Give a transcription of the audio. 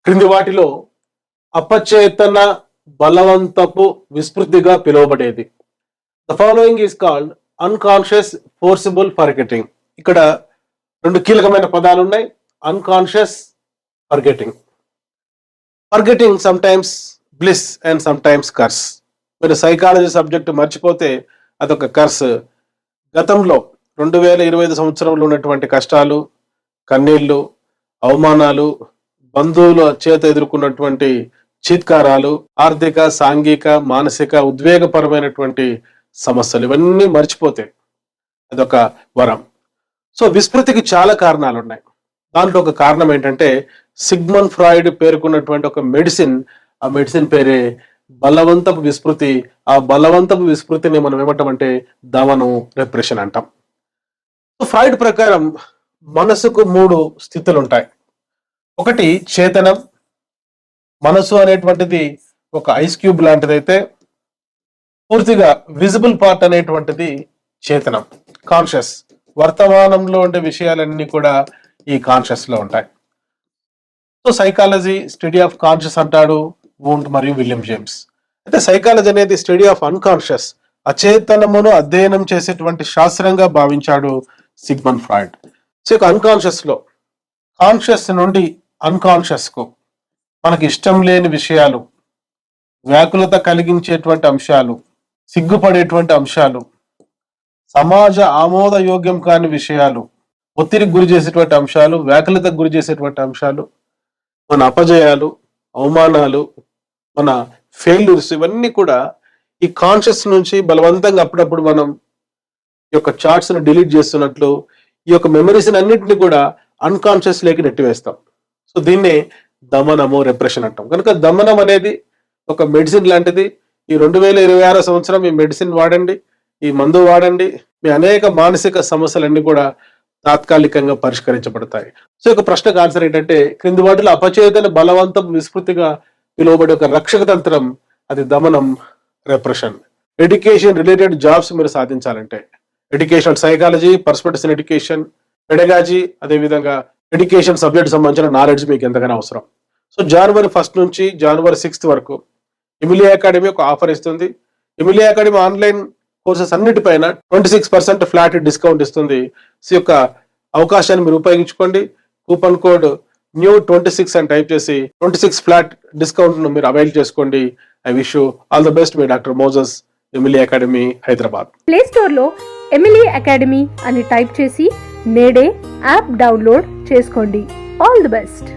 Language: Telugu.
క్రింది వాటిలో అపచేతన బలవంతపు విస్మృతిగా పిలువబడేది. The following is called unconscious forcible forgetting. ఇక్కడ రెండు కీలకమైన పదాలు ఉన్నాయి. Unconscious, forgetting. Forgetting some times bliss and some times curse. మీరు సైకాలజీ సబ్జెక్ట్ మర్చిపోతే అదొక కర్స్. గతంలో 2025 సంవత్సరంలో ఉన్నటువంటి కష్టాలు, కన్నీళ్లు, అవమానాలు, బంధువుల చేత ఎదుర్కొన్నటువంటి చీత్కారాలు, ఆర్థిక, సాంఘిక, మానసిక, ఉద్వేగపరమైనటువంటి సమస్యలు, ఇవన్నీ మర్చిపోతే అదొక వరం. సో విస్మృతికి చాలా కారణాలు ఉన్నాయి. దాంట్లో ఒక కారణం ఏంటంటే సిగ్మండ్ ఫ్రాయిడ్ పేర్కొన్నటువంటి ఒక మెడిసిన్. ఆ మెడిసిన్ పేరే బలవంతపు విస్మృతి. ఆ బలవంతపు విస్మృతిని మనం ఏమంటామంటే దమనం, రెప్రెషన్ అంటాం. ఫ్రాయిడ్ ప్రకారం మనసుకు 3 స్థితులు ఉంటాయి. ఒకటి చేతనం. మనసు అనేటువంటిది ఒక ఐస్ క్యూబ్ లాంటిదైతే పూర్తిగా విజిబుల్ పార్ట్ అనేటువంటిది చేతనం, కాన్షియస్. వర్తమానంలో ఉండే విషయాలన్నీ కూడా ఈ కాన్షియస్ లో ఉంటాయి. So psychology study of conscious అంటాడు వూంట్ మరియు విలియం జేమ్స్. అయితే సైకాలజీ అనేది స్టడీ ఆఫ్ అన్కాన్షియస్, అచేతనమును అధ్యయనం చేసేటువంటి శాస్త్రంగా భావించాడు సిగ్మండ్ ఫ్రాయిడ్. సో అన్కాన్షియస్ లో కాన్షియస్ నుండి అన్కాన్షియస్ కు మనకి ఇష్టం లేని విషయాలు, వ్యాకులత కలిగించేటువంటి అంశాలు, సిగ్గుపడేటువంటి అంశాలు, సమాజ ఆమోదయోగ్యం కాని విషయాలు, ఒత్తిడికి గురి చేసేటువంటి అంశాలు, వ్యాకులతకు గురి చేసేటువంటి అంశాలు, మన అపజయాలు, అవమానాలు, మన ఫెయిల్యూర్స్, ఇవన్నీ కూడా ఈ కాన్షియస్ నుంచి బలవంతంగా అప్పుడప్పుడు మనం ఈ యొక్క చార్ట్స్ ను డిలీట్ చేస్తున్నట్లు ఈ యొక్క మెమరీస్ అన్నింటినీ కూడా అన్కాన్షియస్ లేకి నెట్టివేస్తాం. సో దీన్నే దమనము, రెప్రెషన్ అంటాం. కనుక దమనం అనేది ఒక మెడిసిన్ లాంటిది. ఈ 2026 సంవత్సరం ఈ మెడిసిన్ వాడండి, ఈ మందు వాడండి, మీ అనేక మానసిక సమస్యలన్నీ కూడా తాత్కాలికంగా పరిష్కరించబడతాయి. సో ఒక ప్రశ్నకు ఆన్సర్ ఏంటంటే క్రింది వాటిలో అపచేతన బలవంతం విస్మృతిగా పిలువబడే ఒక రక్షక తంత్రం అది దమనం, రెప్రెషన్. ఎడ్యుకేషన్ రిలేటెడ్ జాబ్స్ మీరు సాధించాలంటే education, psychology, perspectives in education, pedagogy, అదేవిధంగా ఎడ్యుకేషన్ సబ్జెక్ట్ సంబంధించిన నాలెడ్జ్ మీకు ఎంతగానో అవసరం. సో January 1 నుంచి January 6 వరకు ఎమిలీ అకాడమీ ఒక ఆఫర్ ఇస్తుంది. ఎమిలీ అకాడమీ ఆన్లైన్ కోర్సెస్ అన్నిటిపైన 26% ఫ్లాట్ డిస్కౌంట్ ఇస్తుంది. సో యొక్క అవకాశాన్ని మీరు ఉపయోగించుకోండి. కూపన్ కోడ్ NEW26 అని టైప్ చేసి 26 ఫ్లాట్ డిస్కౌంట్ ను మీరు అవైల్ చేసుకోండి. I wish you all the best. Me doctor Moses, Emily academy, Hyderabad. Play store లో ఎమిలీ అకాడమీ అని టైప్ చేసి నేడే యాప్ డౌన్లోడ్ చేసుకోండి. All the best.